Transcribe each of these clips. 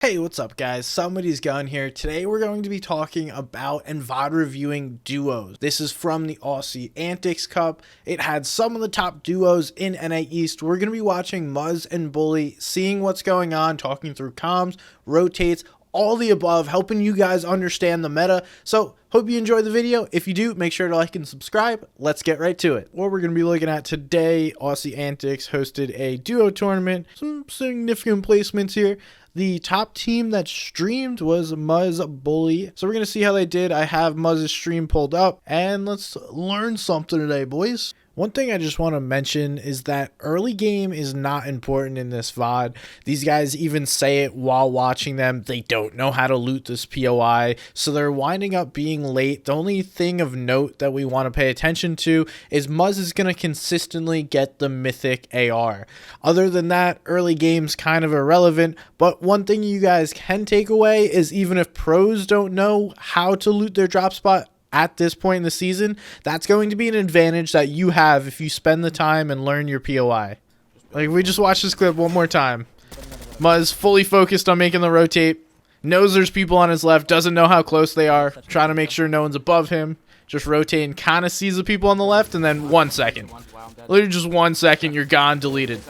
Hey, what's up guys? Somebody's Gun here. Today we're going to be talking about and VOD reviewing duos. This is from the AussieAntics Cup. It had some of the top duos in NA East. We're going to be watching Muz and Bully, seeing what's going on, talking through comms, rotates, all the above, helping you guys understand the meta. So hope you enjoy the video. If you do, make sure to like and subscribe. Let's get right to it. What we're going to be looking at today, AussieAntics hosted a duo tournament. Some significant placements here. The top team that streamed was Muz Bully. So we're going to see how they did. I have Muz's stream pulled up and let's learn something today, boys. One thing I just want to mention is that early game is not important in this VOD. These guys even say it while watching them. They don't know how to loot this POI, so they're winding up being late. The only thing of note that we want to pay attention to is Muz is going to consistently get the Mythic AR. Other than that, early game's kind of irrelevant, but one thing you guys can take away is even if pros don't know how to loot their drop spot at this point in the season, that's going to be an advantage that you have if you spend the time and learn your POI. Like, if we just watch this clip one more time. Muz fully focused on making the rotate, knows there's people on his left, doesn't know how close they are, trying to make sure no one's above him, just rotating, kind of sees the people on the left, and then 1 second. Literally just 1 second, you're gone, deleted.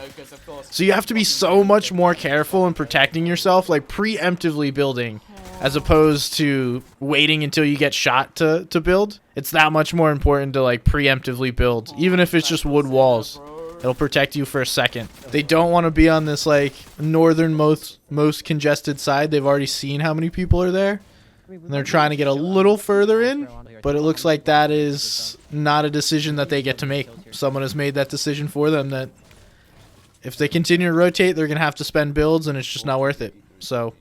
So you have to be so much more careful in protecting yourself, like preemptively building, as opposed to waiting until you get shot to build. It's that much more important to like preemptively build, even if it's just wood walls. It'll protect you for a second. They don't want to be on this like northernmost most congested side. They've already seen how many people are there, and they're trying to get a little further in, but it looks like that is not a decision that they get to make. Someone has made that decision for them, that if they continue to rotate, they're gonna have to spend builds, and it's just not worth it. So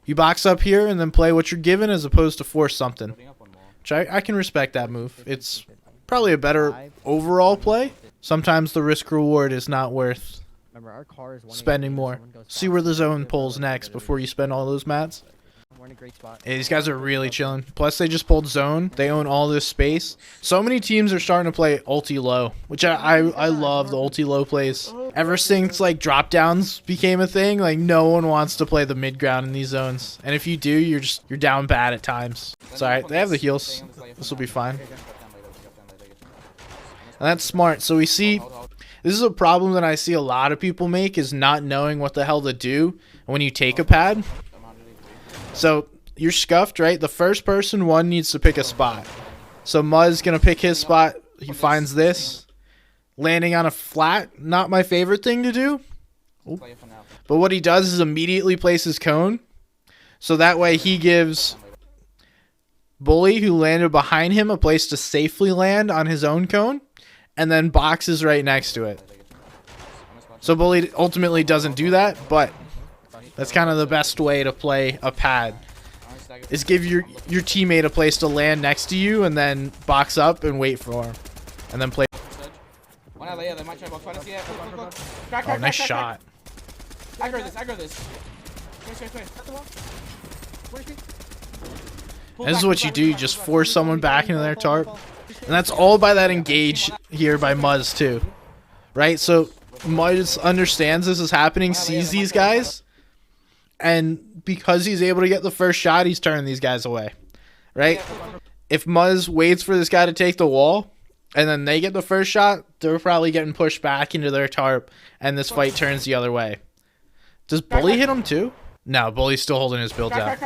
you box up here and then play what you're given as opposed to force something. Which I can respect that move. It's probably a better overall play. Sometimes the risk reward is not worth spending more. See where the zone pulls next before you spend all those mats. Yeah, these guys are really chilling. Plus, they just pulled zone. They own all this space. So many teams are starting to play ulti low, which I love the ulti low plays. Ever since like drop downs became a thing, like no one wants to play the mid ground in these zones. And if you do, you're down bad at times. It's alright. They have the heals. This will be fine. And that's smart. So we see, this is a problem that I see a lot of people make, is not knowing what the hell to do when you take a pad. So you're scuffed, right? The first person needs to pick a spot. So Muz gonna pick his spot. He finds this. Landing on a flat, not my favorite thing to do. Ooh. But what he does is immediately places cone. So that way he gives Bully, who landed behind him, a place to safely land on his own cone. And then boxes right next to it. So Bully ultimately doesn't do that, but that's kind of the best way to play a pad, is give your teammate a place to land next to you and then box up and wait for him. And then play. Oh, nice shot. Aggro this. This is what you do. You just force someone back into their tarp. And that's all by that engage here by Muz too. Right? So Muz understands this is happening, sees these guys, and because he's able to get the first shot, he's turning these guys away. Right? If Muz waits for this guy to take the wall, and then they get the first shot, they're probably getting pushed back into their tarp, and this fight turns the other way. Does Bully hit him too? No, Bully's still holding his build out.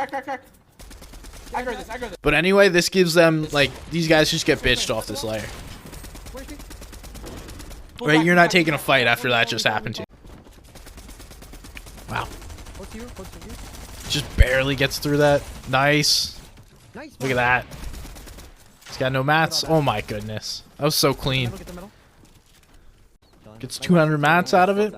But anyway, this gives them, like, these guys just get bitched off this layer. Right, you're not taking a fight after that just happened to you. Wow. Just barely gets through that. Nice. Look at that. He's got no mats. Oh my goodness. That was so clean. Gets 200 mats out of it.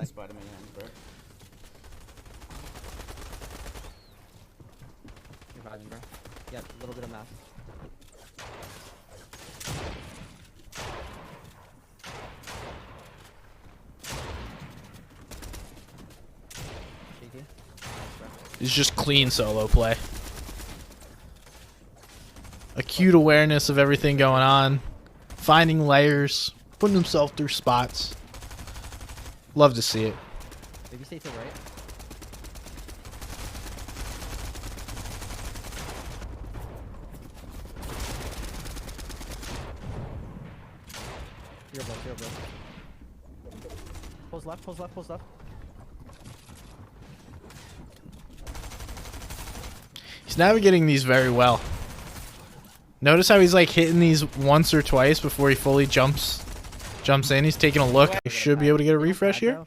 Yeah, a little bit of math. It's just clean solo play. Acute awareness of everything going on. Finding layers. Putting himself through spots. Love to see it. Maybe stay to the right. You're above, you're above. Pulls left, pulls left, pulls left. He's navigating these very well. Notice how he's like hitting these once or twice before he fully jumps in. He's taking a look. He should be able to get a refresh here.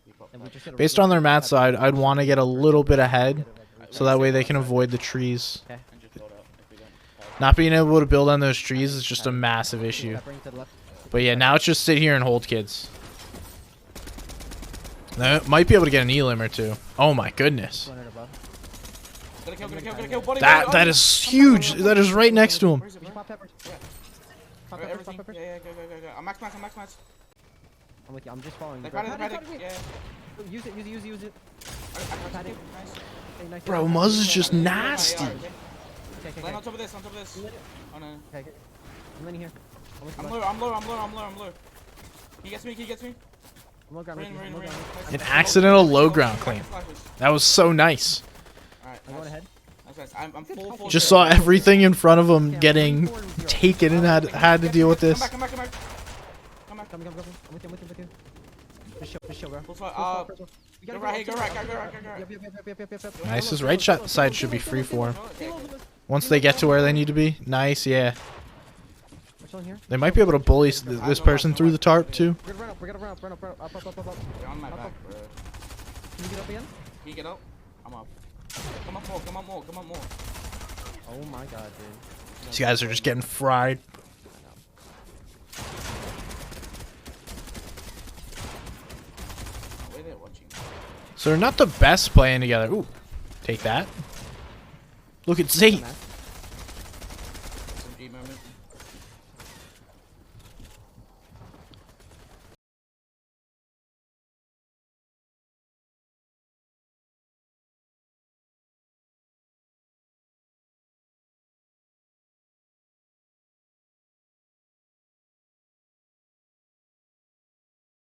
Based on their mat side, I'd want to get a little bit ahead so that way they can avoid the trees. Not being able to build on those trees is just a massive issue. But yeah, now it's just sit here and hold kids. Now, might be able to get an elim or two. Oh my goodness. That is huge. That is right next to him. I'm max. I'm with you. I'm just following you. Yeah. Use it. Nice. Bro, Muz is just nasty. Okay. Land on top of this. Oh no. Okay. I'm landing here. I'm low. He gets me. I'm low ground. Rain. An accidental low ground claim. That was so nice. Alright, I'm going ahead. nice. I'm full. Just saw everything in front of him getting taken and had to deal with this. Come back. Come. I'm with you. Just show, bro. Go right. Yep. Nice. His right side should be free for him. Once they get to where they need to be. Nice, yeah. They might be able to bully this person through the tarp too. We're gonna run up. Up. You're on my back, bro. Can you get up again? Can you get up? I'm up. Come up more. Oh my god, dude. These guys are just getting fried. So they're not the best playing together. Ooh, take that. Look at Z.